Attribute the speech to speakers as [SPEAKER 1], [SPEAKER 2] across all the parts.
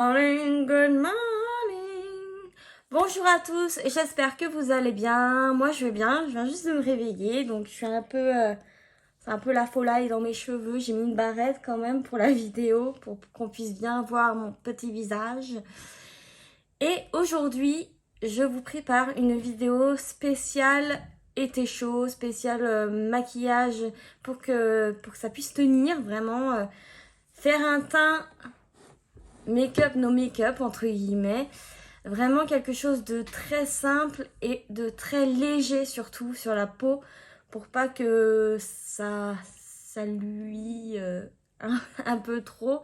[SPEAKER 1] Morning, good morning. Bonjour à tous, j'espère que vous allez bien. Moi je vais bien, je viens juste de me réveiller, donc je suis un peu, c'est un peu la folie dans mes cheveux. J'ai mis une barrette quand même pour la vidéo, pour qu'on puisse bien voir mon petit visage. Et aujourd'hui, je vous prépare une vidéo spéciale été chaud, spéciale maquillage pour que ça puisse tenir vraiment, faire un teint make-up, no make-up entre guillemets. Vraiment quelque chose de très simple et de très léger surtout sur la peau pour pas que ça luit un peu trop.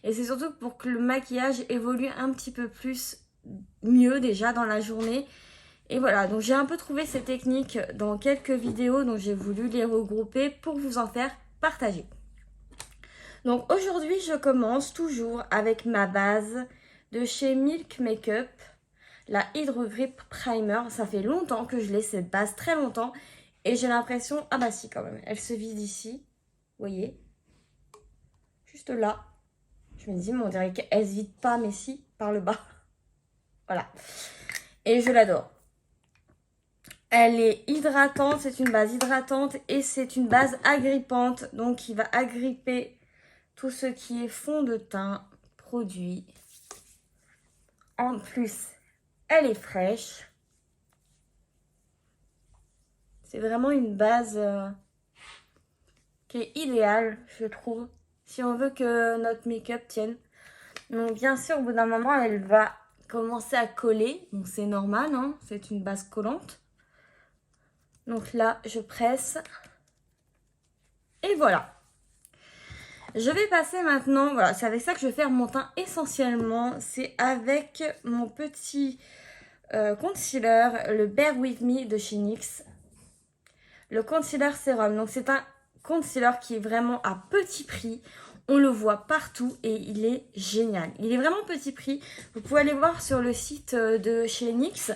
[SPEAKER 1] Et c'est surtout pour que le maquillage évolue un petit peu plus mieux déjà dans la journée. Et voilà, donc j'ai un peu trouvé ces techniques dans quelques vidéos, donc j'ai voulu les regrouper pour vous en faire partager. Donc aujourd'hui, je commence toujours avec ma base de chez Milk Makeup, la Hydro Grip Primer. Ça fait longtemps que je l'ai, cette base, très longtemps. Et j'ai l'impression, ah bah si quand même, elle se vide ici, vous voyez, juste là. Je me dis, mais on dirait qu'elle se vide pas, mais si, par le bas. Voilà. Et je l'adore. Elle est hydratante, c'est une base hydratante et c'est une base agrippante, donc qui va agripper tout ce qui est fond de teint, produit. En plus, elle est fraîche. C'est vraiment une base qui est idéale, je trouve, si on veut que notre make-up tienne. Donc bien sûr, au bout d'un moment, elle va commencer à coller. Donc c'est normal, hein, c'est une base collante. Donc là, je presse. Et voilà. Je vais passer maintenant, voilà, c'est avec ça que je vais faire mon teint essentiellement. C'est avec mon petit concealer, le Bare With Me de chez NYX. Le concealer sérum, donc c'est un concealer qui est vraiment à petit prix. On le voit partout et il est génial. Il est vraiment petit prix. Vous pouvez aller voir sur le site de chez NYX.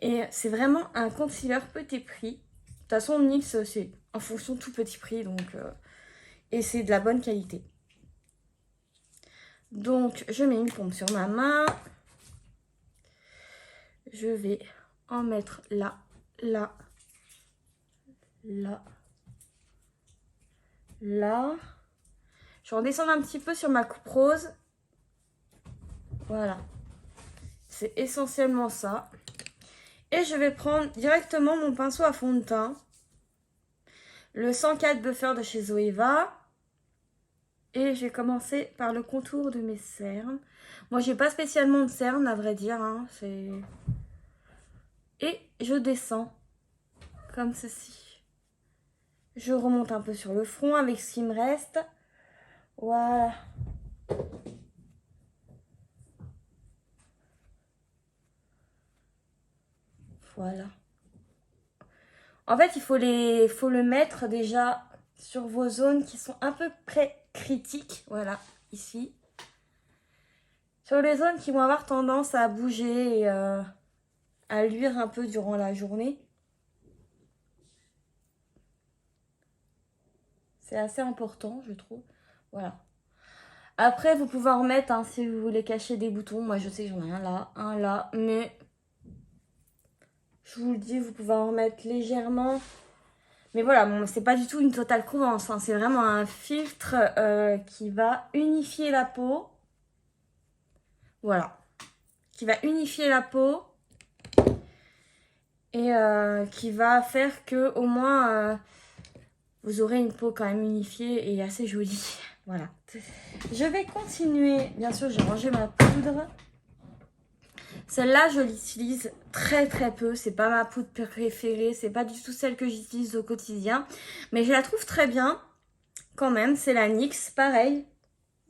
[SPEAKER 1] Et c'est vraiment un concealer petit prix. De toute façon, NYX, c'est en fonction de tout petit prix. Donc, et c'est de la bonne qualité. Donc, je mets une pompe sur ma main. Je vais en mettre là, là, là, là. Je vais redescendre un petit peu sur ma coupe rose. Voilà. C'est essentiellement ça. Et je vais prendre directement mon pinceau à fond de teint. Le 104 Buffer de chez Zoeva. Et je vais commencer par le contour de mes cernes. Moi, j'ai pas spécialement de cernes, à vrai dire. Hein, et je descends comme ceci. Je remonte un peu sur le front avec ce qui me reste. Voilà. Voilà. En fait, il faut le mettre déjà sur vos zones qui sont un peu près critiques. Voilà, ici. Sur les zones qui vont avoir tendance à bouger et à luire un peu durant la journée. C'est assez important, je trouve. Voilà. Après, vous pouvez en remettre hein, si vous voulez cacher des boutons. Moi, je sais que j'en ai un là. Mais je vous le dis, vous pouvez en remettre légèrement. Mais voilà, bon, c'est pas du tout une totale couvrance. Hein. C'est vraiment un filtre qui va unifier la peau. Voilà. Qui va unifier la peau. Et qui va faire que au moins vous aurez une peau quand même unifiée et assez jolie. Voilà. Je vais continuer. Bien sûr, j'ai rangé ma poudre. Celle-là, je l'utilise très très peu. C'est pas ma poudre préférée. C'est pas du tout celle que j'utilise au quotidien. Mais je la trouve très bien quand même. C'est la NYX. Pareil.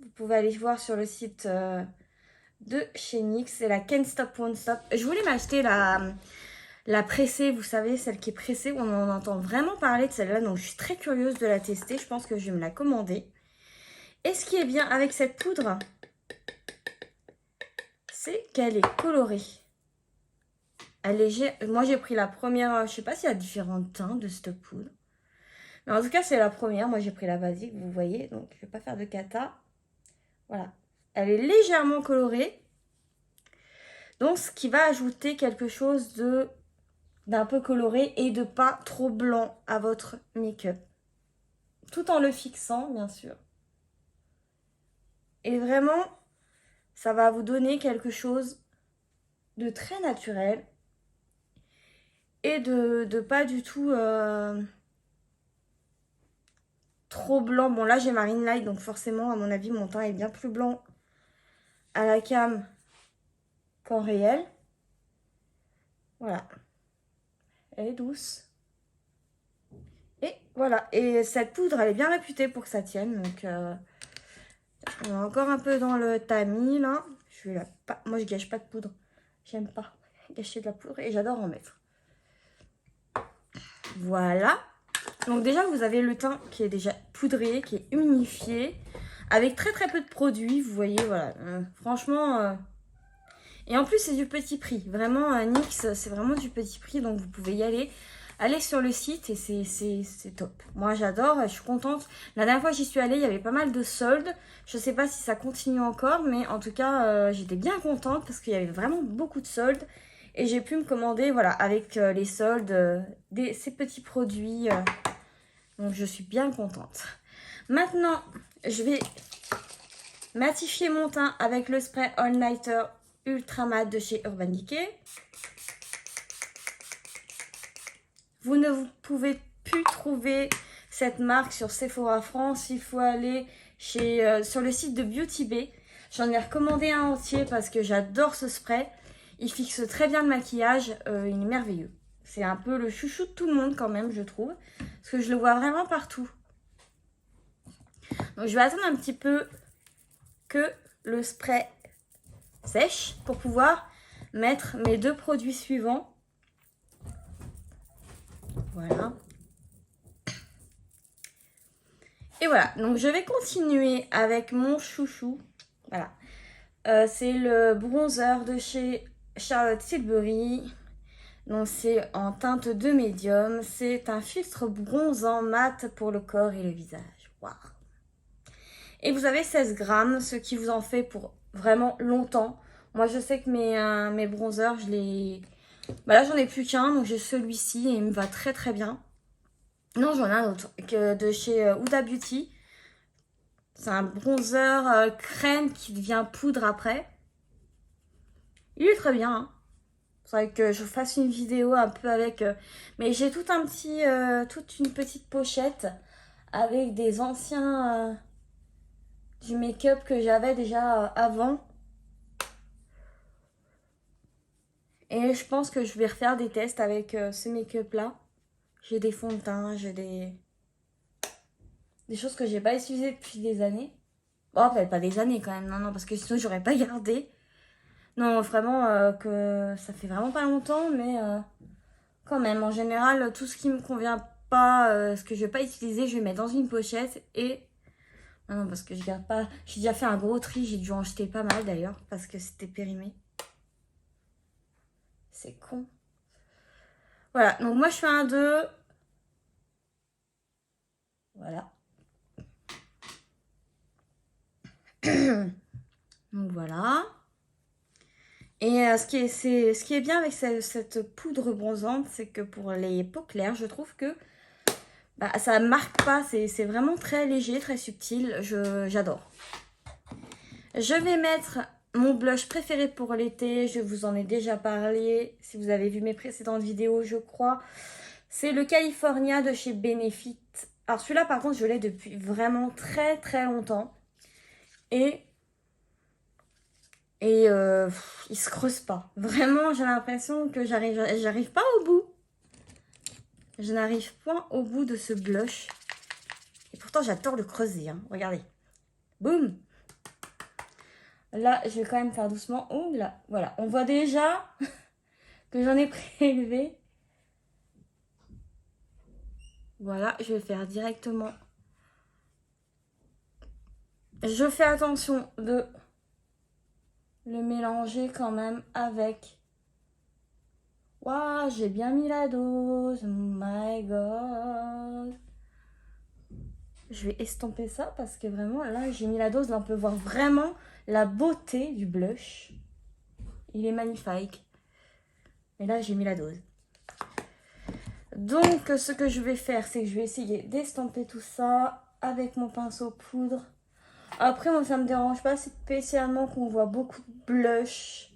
[SPEAKER 1] Vous pouvez aller voir sur le site de chez NYX. C'est la Can't Stop Won't Stop. Je voulais m'acheter la pressée, vous savez, celle qui est pressée. On en entend vraiment parler de celle-là. Donc, je suis très curieuse de la tester. Je pense que je vais me la commander. Et ce qui est bien avec cette poudre, c'est qu'elle est colorée. Elle est... Moi, j'ai pris la première. Je sais pas s'il y a différents teints de cette poudre. Mais en tout cas, c'est la première. Moi, j'ai pris la basique, vous voyez. Donc, je vais pas faire de cata. Voilà. Elle est légèrement colorée. Donc, ce qui va ajouter quelque chose d'un peu coloré et de pas trop blanc à votre make-up. Tout en le fixant, bien sûr. Et vraiment, ça va vous donner quelque chose de très naturel et de pas du tout trop blanc. Bon, là, j'ai Marine Light, donc forcément, à mon avis, mon teint est bien plus blanc à la cam qu'en réel. Voilà. Elle est douce. Et voilà. Et cette poudre, elle est bien réputée pour que ça tienne. Donc, on est encore un peu dans le tamis, là. Moi, je gâche pas de poudre. J'aime pas gâcher de la poudre et j'adore en mettre. Voilà. Donc déjà, vous avez le teint qui est déjà poudré, qui est unifié, avec très très peu de produits. Vous voyez, voilà. Franchement... Et en plus, c'est du petit prix. Vraiment, NYX, c'est vraiment du petit prix. Donc, vous pouvez y aller. Allez sur le site et c'est top. Moi, j'adore. Je suis contente. La dernière fois que j'y suis allée, il y avait pas mal de soldes. Je ne sais pas si ça continue encore. Mais en tout cas, j'étais bien contente parce qu'il y avait vraiment beaucoup de soldes. Et j'ai pu me commander, voilà, avec les soldes, ces petits produits. Donc, je suis bien contente. Maintenant, je vais matifier mon teint avec le spray All Nighter Ultra Mat de chez Urban Decay. Vous ne pouvez plus trouver cette marque sur Sephora France. Il faut aller sur le site de Beauty Bay. J'en ai recommandé un entier parce que j'adore ce spray. Il fixe très bien le maquillage. Il est merveilleux. C'est un peu le chouchou de tout le monde quand même, je trouve. Parce que je le vois vraiment partout. Donc je vais attendre un petit peu que le spray sèche pour pouvoir mettre mes deux produits suivants. Voilà. Et voilà, donc je vais continuer avec mon chouchou. Voilà. C'est le bronzer de chez Charlotte Tilbury. Donc c'est en teinte de médium. C'est un filtre bronzant mat pour le corps et le visage. Waouh. Et vous avez 16 grammes, ce qui vous en fait pour vraiment longtemps. Moi je sais que mes bronzers, je les... Bah là j'en ai plus qu'un, donc j'ai celui-ci et il me va très très bien. Non, j'en ai un autre de chez Huda Beauty. C'est un bronzer crème qui devient poudre après. Il est très bien. Hein. Faudrait que je fasse une vidéo un peu avec... mais j'ai toute une petite pochette avec des anciens du make-up que j'avais déjà avant. Et je pense que je vais refaire des tests avec ce make-up là. J'ai des fonds de teint, j'ai des choses que j'ai pas utilisées depuis des années. Bon, peut-être pas des années quand même, non, parce que sinon j'aurais pas gardé. Non, vraiment que ça fait vraiment pas longtemps, mais quand même, en général, tout ce qui me convient pas, ce que je vais pas utiliser, je vais mettre dans une pochette et... Non, parce que je garde pas... J'ai déjà fait un gros tri, j'ai dû en jeter pas mal d'ailleurs, parce que c'était périmé. C'est con. Voilà, donc moi je fais un 2. Voilà. Donc voilà. Et ce qui est bien avec cette poudre bronzante, c'est que pour les peaux claires, je trouve que ça marque pas. C'est vraiment très léger, très subtil. J'adore. Je vais mettre mon blush préféré pour l'été. Je vous en ai déjà parlé. Si vous avez vu mes précédentes vidéos, je crois. C'est le California de chez Benefit. Alors celui-là, par contre, je l'ai depuis vraiment très très longtemps. Et il se creuse pas. Vraiment, j'ai l'impression que j'arrive pas au bout. Je n'arrive point au bout de ce blush. Et pourtant, j'adore le creuser. Hein. Regardez. Boum. Là, je vais quand même faire doucement. Oh là, voilà. On voit déjà que j'en ai prélevé. Voilà, je vais faire directement. Je fais attention de le mélanger quand même avec... Waouh, j'ai bien mis la dose. Oh my god. Je vais estomper ça parce que vraiment, là, j'ai mis la dose. Là, on peut voir vraiment la beauté du blush. il est magnifique. Et là, j'ai mis la dose. Donc, ce que je vais faire, c'est que je vais essayer d'estomper tout ça avec mon pinceau poudre. Après, moi, ça me dérange pas spécialement qu'on voit beaucoup de blush.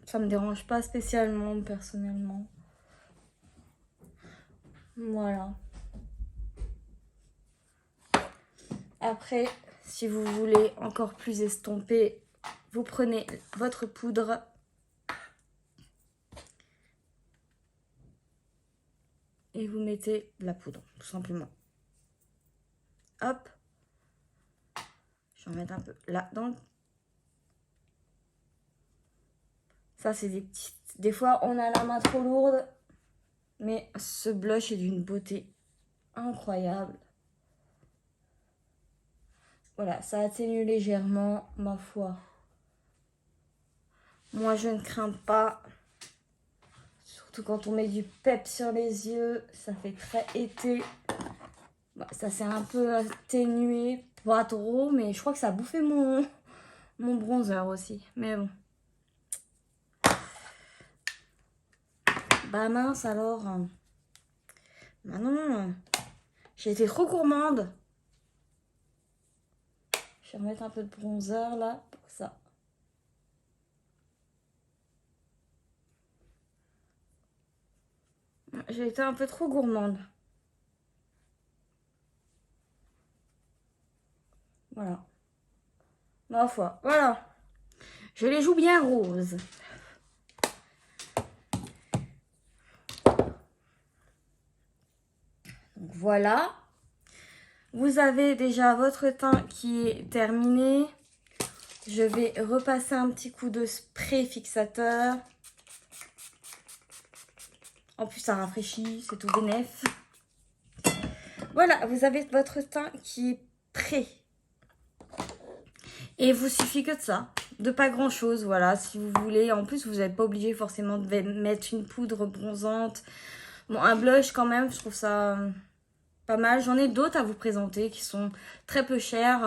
[SPEAKER 1] Ça me dérange pas spécialement, personnellement. Voilà. Après, si vous voulez encore plus estomper, vous prenez votre poudre. Et vous mettez de la poudre, tout simplement. Hop. Je vais en mettre un peu là, dans le... Ça, c'est des petites... Des fois, on a la main trop lourde. Mais ce blush est d'une beauté incroyable. Voilà, ça atténue légèrement, ma foi. Moi, je ne crains pas. Surtout quand on met du pep sur les yeux. Ça fait très été. Bon, ça s'est un peu atténué. Pas trop, mais je crois que ça a bouffé mon bronzer aussi. Mais bon. Bah mince alors. Bah non. J'ai été trop gourmande. Je vais remettre un peu de bronzer là pour ça. J'ai été un peu trop gourmande. Voilà. Ma foi. Voilà. Je les joue bien roses. Donc voilà. Vous avez déjà votre teint qui est terminé. Je vais repasser un petit coup de spray fixateur. En plus, ça rafraîchit, c'est tout bénef. Voilà, vous avez votre teint qui est prêt. Et il vous suffit que de ça, de pas grand chose, voilà, si vous voulez. En plus, vous n'êtes pas obligé forcément de mettre une poudre bronzante. Bon, un blush quand même, je trouve ça pas mal. J'en ai d'autres à vous présenter qui sont très peu chers.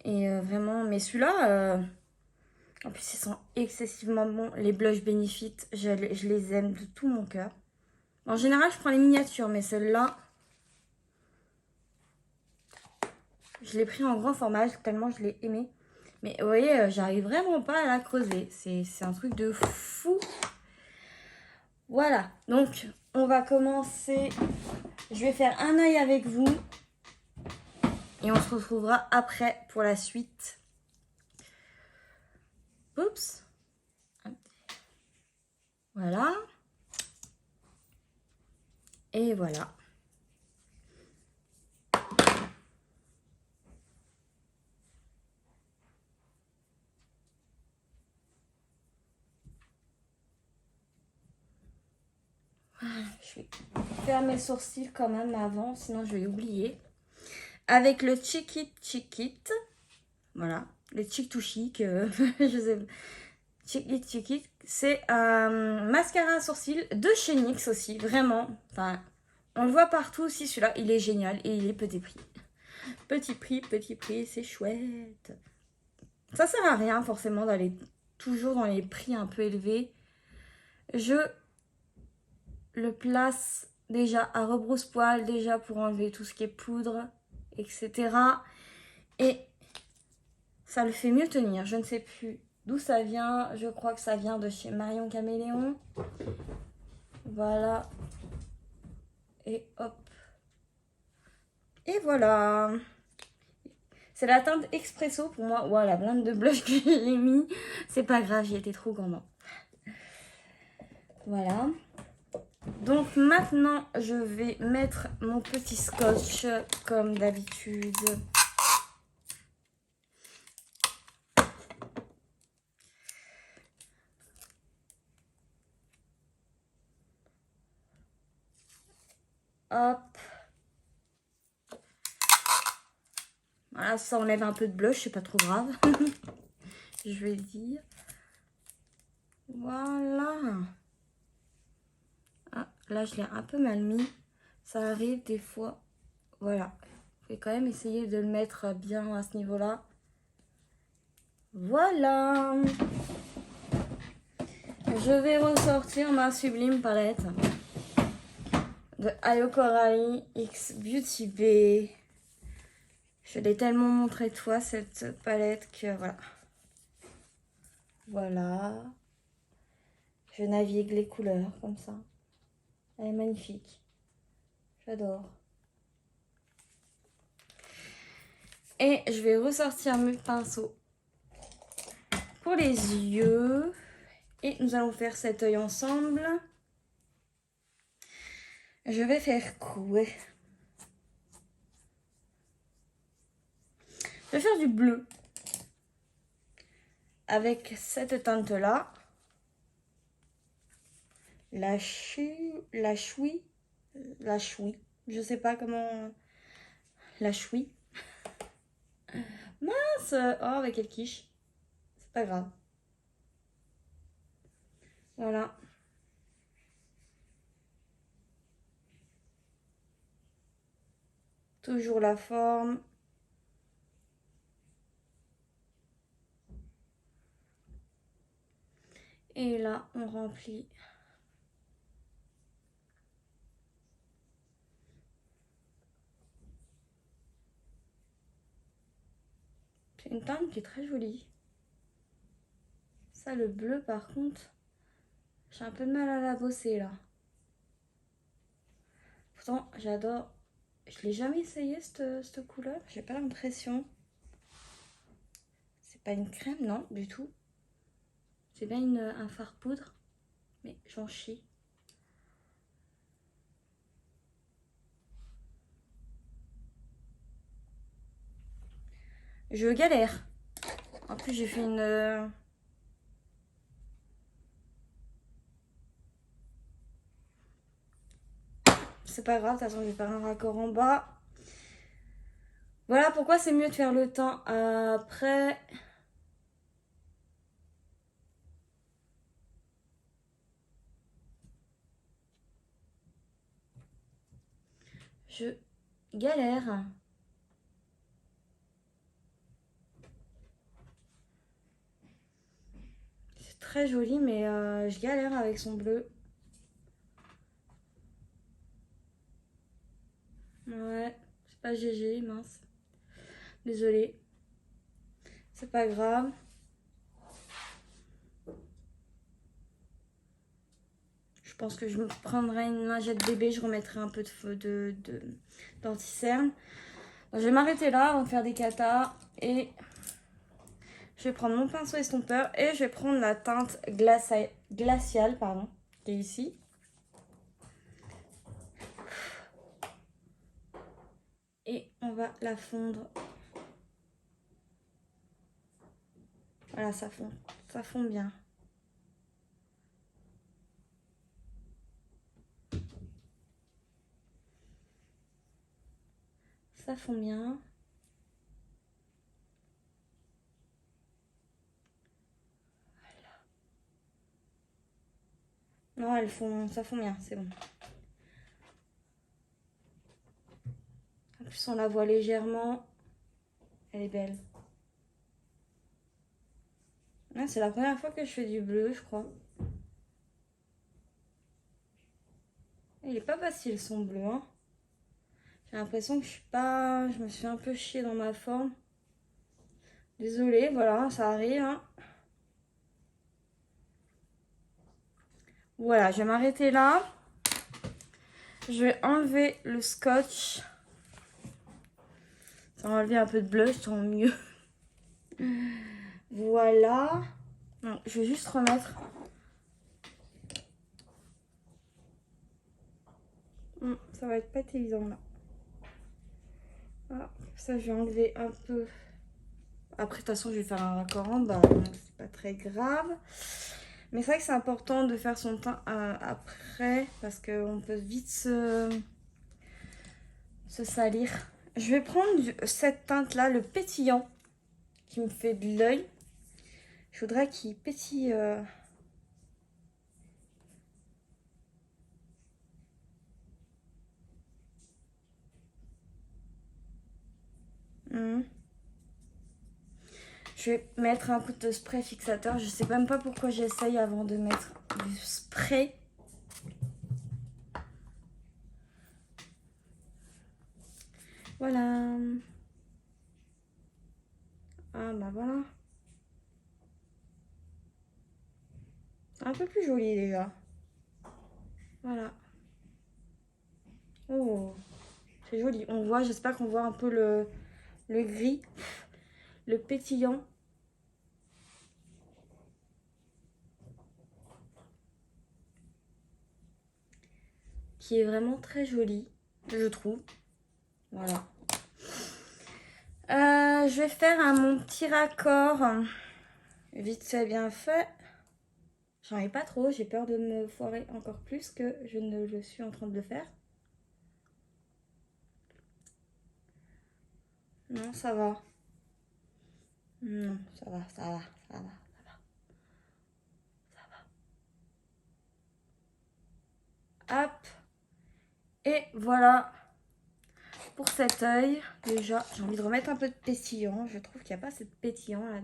[SPEAKER 1] Vraiment, mais celui-là, en plus, ils sont excessivement bons. Les blushs Benefit, je les aime de tout mon cœur. En général, je prends les miniatures, mais celle-là, je l'ai pris en grand format tellement je l'ai aimé. Mais vous voyez, j'arrive vraiment pas à la creuser. C'est un truc de fou. Voilà, donc on va commencer. Je vais faire un œil avec vous. Et on se retrouvera après pour la suite. Oups. Voilà. Et voilà. Je vais faire mes sourcils quand même avant, sinon je vais oublier. Avec le Chick It. Voilà, le Chick to Chic. Je sais pas. Chick It. C'est un mascara à sourcils de chez NYX aussi, vraiment. Enfin, on le voit partout aussi, celui-là. Il est génial et il est petit prix. Petit prix, c'est chouette. Ça sert à rien forcément d'aller toujours dans les prix un peu élevés. Je le place déjà à rebrousse-poil, déjà pour enlever tout ce qui est poudre, etc. Et ça le fait mieux tenir. Je ne sais plus d'où ça vient. Je crois que ça vient de chez Marion Caméléon. Voilà. Et hop. Et voilà. C'est la teinte expresso pour moi. Voilà, la blinde de blush que j'ai mis. C'est pas grave, j'ai été trop gourmand. Voilà. Donc maintenant, je vais mettre mon petit scotch comme d'habitude. Hop. Voilà, ça enlève un peu de blush, c'est pas trop grave. Je vais dire. Voilà. Ah, là, je l'ai un peu mal mis. Ça arrive des fois. Voilà. Je vais quand même essayer de le mettre bien à ce niveau-là. Voilà. Je vais ressortir ma sublime palette de Ayo Coralie X Beauty Bay. Je l'ai tellement montré de fois cette palette que voilà. Voilà. Je navigue les couleurs comme ça. Elle est magnifique. J'adore. Et je vais ressortir mes pinceaux pour les yeux. Et nous allons faire cet œil ensemble. Je vais faire quoi? Je vais faire du bleu. Avec cette teinte-là. La chouille. Je sais pas comment... La chouille. Mince! Oh, avec quelle quiche. C'est pas grave. Voilà. Toujours la forme. Et là, on remplit. C'est une teinte qui est très jolie. Ça, le bleu, par contre, j'ai un peu de mal à la bosser, là. Pourtant, j'adore. Je l'ai jamais essayé, cette couleur. J'ai pas l'impression. C'est pas une crème, non, du tout. C'est bien un fard poudre. Mais j'en chie. Je galère. En plus, j'ai fait une... C'est pas grave, de toute façon, je vais faire un raccord en bas. Voilà pourquoi c'est mieux de faire le teint après. Je galère. C'est très joli, mais je galère avec son bleu. Ouais, c'est pas GG, mince. Désolée. C'est pas grave. Je pense que je me prendrai une lingette bébé, je remettrai un peu d'anti-cerne. Je vais m'arrêter là avant de faire des katas et je vais prendre mon pinceau estompeur et je vais prendre la teinte glaciale, pardon, qui est ici. Et on va la fondre. Voilà, ça fond bien. Ça fond bien. Voilà. Non, ça fond bien, c'est bon. En plus, on la voit légèrement. Elle est belle. Ah, c'est la première fois que je fais du bleu, je crois. Il est pas facile son bleu, hein. J'ai l'impression que je me suis un peu chiée dans ma forme. Désolée, voilà, ça arrive, hein. Voilà, je vais m'arrêter là. Je vais enlever le scotch. Ça va enlever un peu de bleu, tant mieux. Voilà. Non, je vais juste remettre. Ça va être pas évident là. Voilà, ça je vais enlever un peu. Après, de toute façon, je vais faire un raccord en bas, donc c'est pas très grave. Mais c'est vrai que c'est important de faire son teint après, parce qu'on peut vite se salir. Je vais prendre cette teinte-là, le pétillant, qui me fait de l'œil. Je voudrais qu'il pétille. Je vais mettre un coup de spray fixateur. Je sais même pas pourquoi j'essaye avant de mettre du spray. Voilà. Ah bah voilà. Un peu plus joli déjà. Voilà. Oh, c'est joli. On voit, j'espère qu'on voit un peu le gris, le pétillant. Qui est vraiment très joli, je trouve. Voilà. Je vais faire mon petit raccord. Vite fait, bien fait. J'en ai pas trop, j'ai peur de me foirer encore plus que je ne le suis en train de le faire. Non, ça va. Non, ça va, ça va, ça va, ça va. Ça va. Hop. Et voilà pour cet œil. Déjà, j'ai envie de remettre un peu de pétillant. Je trouve qu'il n'y a pas assez de pétillant là.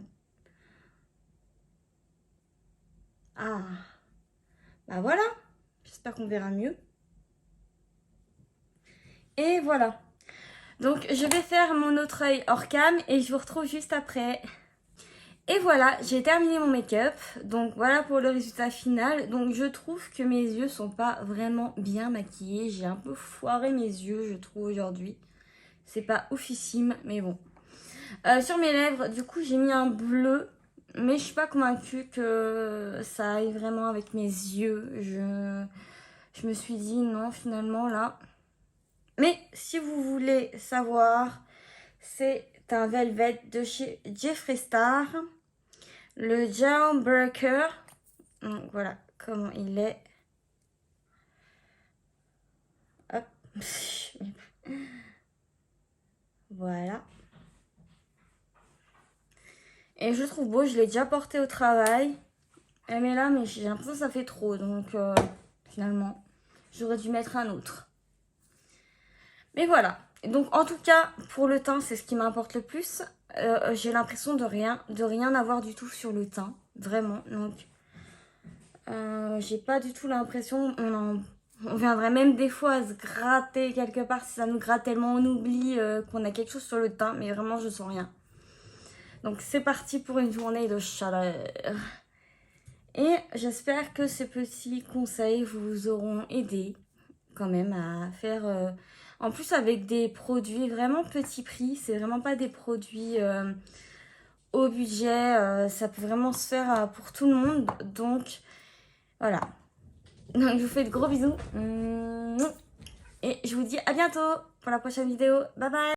[SPEAKER 1] Ah. Bah voilà. J'espère qu'on verra mieux. Et voilà. Donc, je vais faire mon autre œil hors cam et je vous retrouve juste après. Et voilà, j'ai terminé mon make-up. Donc, voilà pour le résultat final. Donc, je trouve que mes yeux sont pas vraiment bien maquillés. J'ai un peu foiré mes yeux, je trouve, aujourd'hui. C'est pas oufissime, mais bon. Sur mes lèvres, du coup, j'ai mis un bleu. Mais je suis pas convaincue que ça aille vraiment avec mes yeux. Je me suis dit non, finalement, là. Mais si vous voulez savoir, c'est un velvet de chez Jeffree Star. Le Jailbreaker. Donc voilà comment il est. Hop. Voilà. Et je le trouve beau, je l'ai déjà porté au travail. Elle est là, mais j'ai l'impression que ça fait trop. Donc finalement, j'aurais dû mettre un autre. Mais voilà. Donc en tout cas, pour le teint, c'est ce qui m'importe le plus. J'ai l'impression de rien avoir du tout sur le teint. Vraiment. Donc j'ai pas du tout l'impression. On viendrait même des fois à se gratter quelque part. Si ça nous gratte tellement, on oublie qu'on a quelque chose sur le teint. Mais vraiment, je sens rien. Donc c'est parti pour une journée de chaleur. Et j'espère que ces petits conseils vous auront aidé quand même à faire... En plus avec des produits vraiment petit prix. C'est vraiment pas des produits au budget. Ça peut vraiment se faire pour tout le monde. Donc voilà. Donc je vous fais de gros bisous. Et je vous dis à bientôt pour la prochaine vidéo. Bye bye.